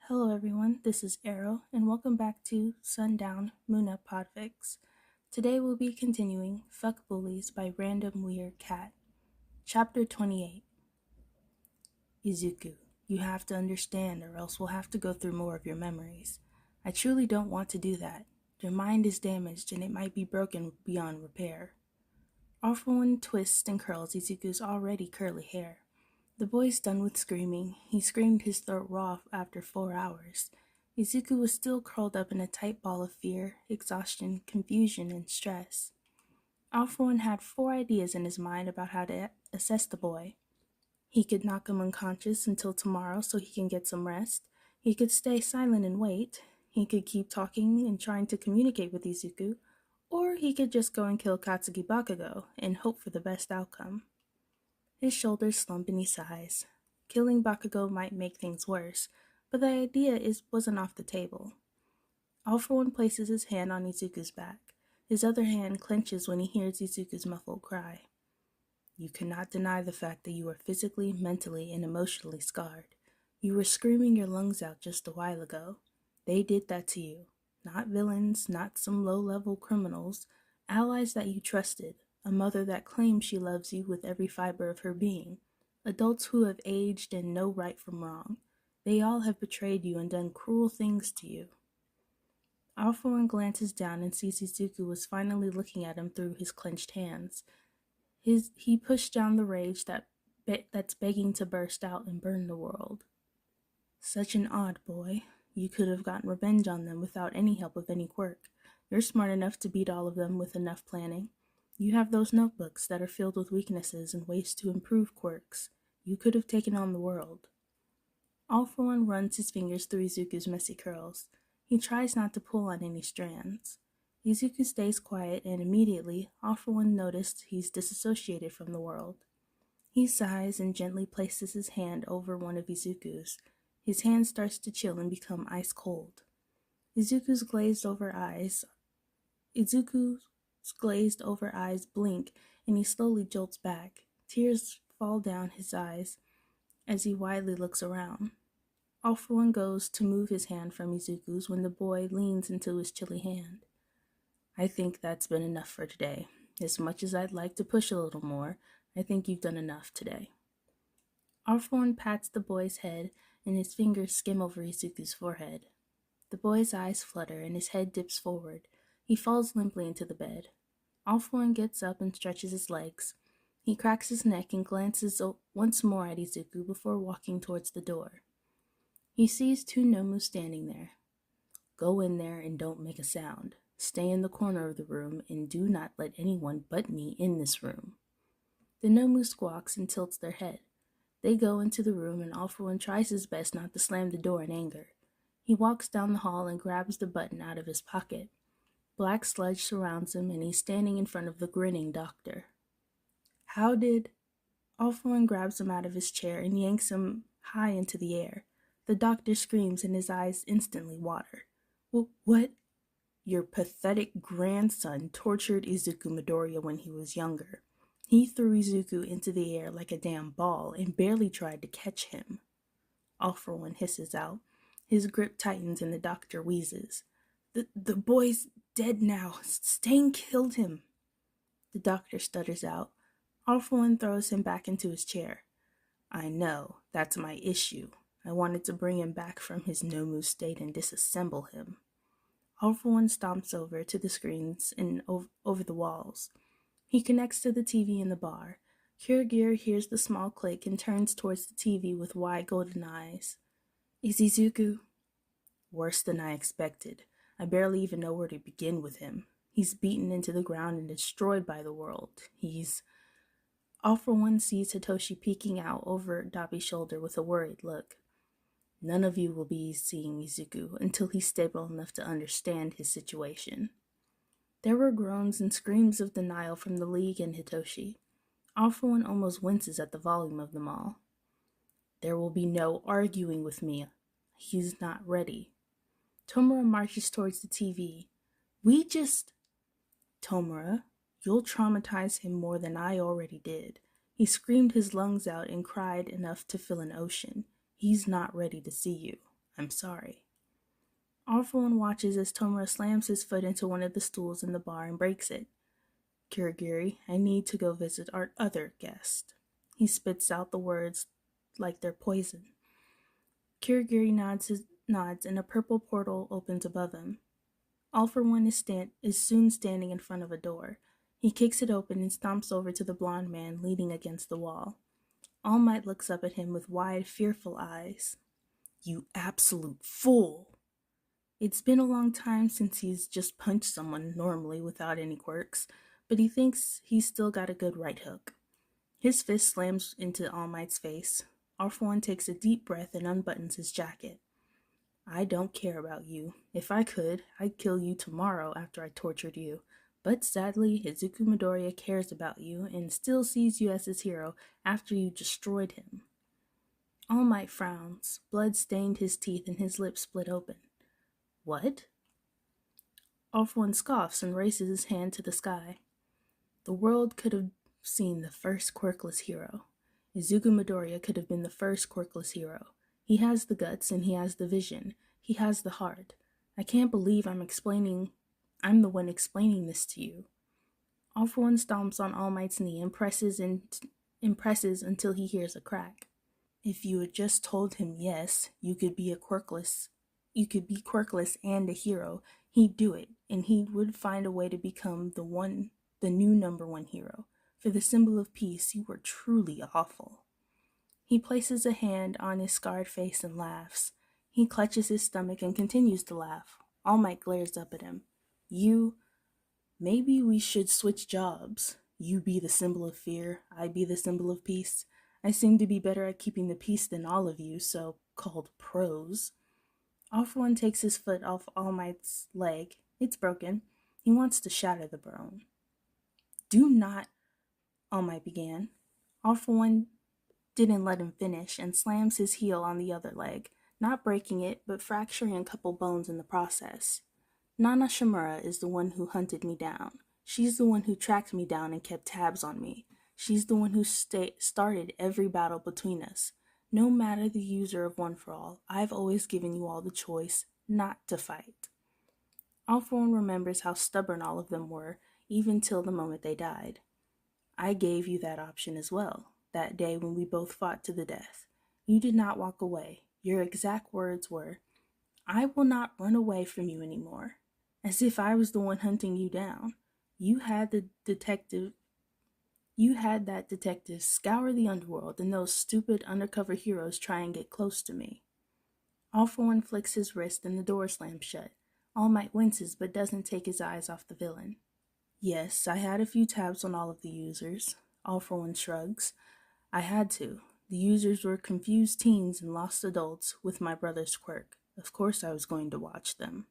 Hello everyone, this is Arrow, and welcome back to Sundown Moon Up Podfics. Today we'll be continuing Fuck Bullies by RandomWeirdCat. Chapter 28. Izuku, you have to understand or else we'll have to go through more of your memories. I truly don't want to do that. Your mind is damaged and it might be broken beyond repair. All for one twists and curls Izuku's already curly hair. The boy's done with screaming. He screamed his throat raw after 4 hours. Izuku was still curled up in a tight ball of fear, exhaustion, confusion, and stress. All for one had 4 ideas in his mind about how to assess the boy. He could knock him unconscious until tomorrow so he can get some rest. He could stay silent and wait. He could keep talking and trying to communicate with Izuku. Or he could just go and kill Katsuki Bakugo and hope for the best outcome. His shoulders slump and he sighs. Killing Bakugo might make things worse, but the idea wasn't off the table. All for one places his hand on Izuku's back. His other hand clenches when he hears Izuku's muffled cry. You cannot deny the fact that you are physically, mentally, and emotionally scarred. You were screaming your lungs out just a while ago. They did that to you. Not villains, not some low-level criminals, allies that you trusted. A mother that claims she loves you with every fiber of her being. Adults who have aged and know right from wrong. They all have betrayed you and done cruel things to you. All for one glances down and sees Izuku was finally looking at him through his clenched hands. He pushed down the rage that's begging to burst out and burn the world. Such an odd boy. You could have gotten revenge on them without any help of any quirk. You're smart enough to beat all of them with enough planning. You have those notebooks that are filled with weaknesses and ways to improve quirks. You could have taken on the world. All for one runs his fingers through Izuku's messy curls. He tries not to pull on any strands. Izuku stays quiet and immediately, All for one noticed he's disassociated from the world. He sighs and gently places his hand over one of Izuku's. His hand starts to chill and become ice cold. Izuku's glazed over eyes blink and he slowly jolts back. Tears fall down his eyes as he widely looks around. All for one goes to move his hand from Izuku's when the boy leans into his chilly hand. I think that's been enough for today. As much as I'd like to push a little more, I think you've done enough today. All for one pats the boy's head and his fingers skim over Izuku's forehead. The boy's eyes flutter and his head dips forward. He falls limply into the bed. All for one gets up and stretches his legs. He cracks his neck and glances once more at Izuku before walking towards the door. He sees 2 Nomu standing there. Go in there and don't make a sound. Stay in the corner of the room and do not let anyone but me in this room. The Nomu squawks and tilts their head. They go into the room and All for one tries his best not to slam the door in anger. He walks down the hall and grabs the button out of his pocket. Black sludge surrounds him and he's standing in front of the grinning doctor. All for one grabs him out of his chair and yanks him high into the air. The doctor screams and his eyes instantly water. What? Your pathetic grandson tortured Izuku Midoriya when he was younger. He threw Izuku into the air like a damn ball and barely tried to catch him. All for one hisses out. His grip tightens and the doctor wheezes. The boy's dead now. Stain killed him. The doctor stutters out. All for one throws him back into his chair. I know, that's my issue. I wanted to bring him back from his Nomu state and disassemble him. All for one stomps over to the screens and over the walls. He connects to the TV in the bar. Kurogiri hears the small click and turns towards the TV with wide golden eyes. Is Izuku? Worse than I expected. I barely even know where to begin with him. He's beaten into the ground and destroyed by the world. All for one sees Hitoshi peeking out over Dabi's shoulder with a worried look. None of you will be seeing Izuku until he's stable enough to understand his situation. There were groans and screams of denial from the League and Hitoshi. All for one almost winces at the volume of them all. There will be no arguing with me. He's not ready. Tomura marches towards the TV. Tomura, you'll traumatize him more than I already did. He screamed his lungs out and cried enough to fill an ocean. He's not ready to see you. I'm sorry. All for One watches as Tomura slams his foot into one of the stools in the bar and breaks it. Kurogiri, I need to go visit our other guest. He spits out the words like they're poison. Kurogiri nods and a purple portal opens above him. All for One is soon standing in front of a door. He kicks it open and stomps over to the blonde man leaning against the wall. All Might looks up at him with wide, fearful eyes. You absolute fool! It's been a long time since he's just punched someone normally without any quirks, but he thinks he's still got a good right hook. His fist slams into All Might's face. All for One takes a deep breath and unbuttons his jacket. I don't care about you. If I could, I'd kill you tomorrow after I tortured you. But sadly, Izuku Midoriya cares about you and still sees you as his hero after you destroyed him. All Might frowns. Blood stained his teeth and his lips split open. What? All for One scoffs and raises his hand to the sky. The world could have seen the first quirkless hero. Izuku Midoriya could have been the first quirkless hero. He has the guts and he has the vision. He has the heart. I can't believe I'm the one explaining this to you. All for One stomps on All Might's knee and presses until he hears a crack. If you had just told him yes, you could be quirkless and a hero, he'd do it, and he would find a way to become the new number one hero. For the symbol of peace, you were truly awful. He places a hand on his scarred face and laughs. He clutches his stomach and continues to laugh. All Might glares up at him. Maybe we should switch jobs. You be the symbol of fear, I be the symbol of peace. I seem to be better at keeping the peace than all of you so-called pros. All for One takes his foot off All Might's leg. It's broken. He wants to shatter the bone. Do not, All Might began. All for One didn't let him finish and slams his heel on the other leg, not breaking it, but fracturing a couple bones in the process. Nana Shimura is the one who hunted me down. She's the one who tracked me down and kept tabs on me. She's the one who started every battle between us. No matter the user of One for All, I've always given you all the choice not to fight. All for One remembers how stubborn all of them were, even till the moment they died. I gave you that option as well, that day when we both fought to the death. You did not walk away. Your exact words were, I will not run away from you anymore. As if I was the one hunting you down. You had that detective scour the underworld and those stupid undercover heroes try and get close to me. All for One flicks his wrist and the door slams shut. All Might winces but doesn't take his eyes off the villain. Yes, I had a few tabs on all of the users. All for One shrugs. I had to. The users were confused teens and lost adults with my brother's quirk. Of course I was going to watch them.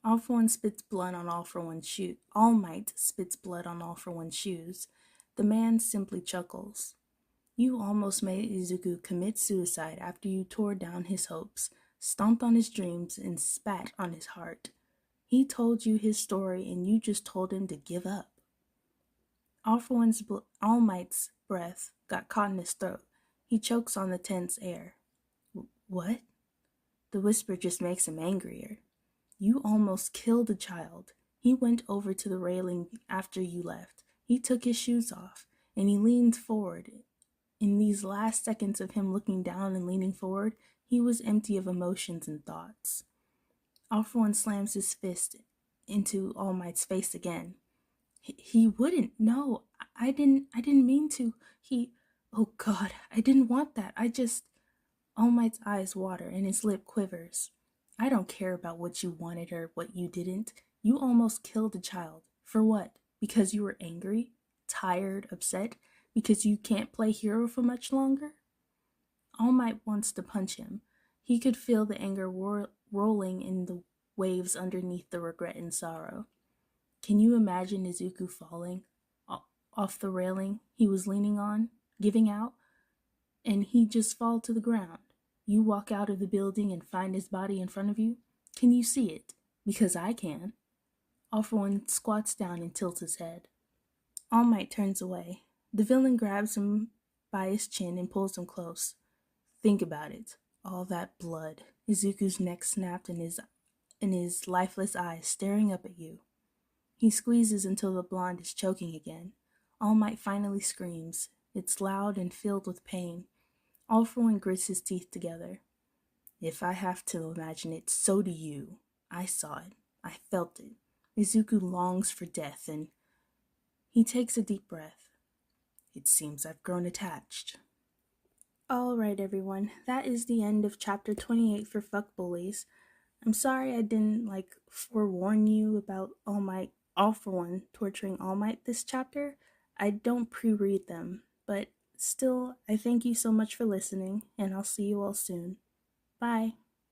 All for One spits blood on All for One's shoe. All Might spits blood on All for One's shoes. The man simply chuckles. You almost made Izuku commit suicide after you tore down his hopes, stomped on his dreams, and spat on his heart. He told you his story and you just told him to give up. All Might's breath got caught in his throat. He chokes on the tense air. What? The whisper just makes him angrier. You almost killed a child. He went over to the railing after you left. He took his shoes off, and he leaned forward. In these last seconds of him looking down and leaning forward, he was empty of emotions and thoughts. All for One slams his fist into All Might's face again. He wouldn't. No, I didn't mean to. Oh God, I didn't want that. All Might's eyes water and his lip quivers. I don't care about what you wanted or what you didn't. You almost killed a child. For what? Because you were angry? Tired? Upset? Because you can't play hero for much longer? All Might wants to punch him. He could feel the anger rolling in the waves underneath the regret and sorrow. Can you imagine Izuku falling off the railing he was leaning on, giving out, and he just fall to the ground? You walk out of the building and find his body in front of you? Can you see it? Because I can. All for One squats down and tilts his head. All Might turns away. The villain grabs him by his chin and pulls him close. Think about it. All that blood. Izuku's neck snapped and his lifeless eyes staring up at you. He squeezes until the blonde is choking again. All Might finally screams. It's loud and filled with pain. All For One grits his teeth together. If I have to imagine it, so do you. I saw it. I felt it. Izuku longs for death, and he takes a deep breath. It seems I've grown attached. Alright everyone, that is the end of chapter 28 for Fuck Bullies. I'm sorry I didn't forewarn you about All For One torturing All Might this chapter. I don't pre-read them, but still, I thank you so much for listening, and I'll see you all soon. Bye.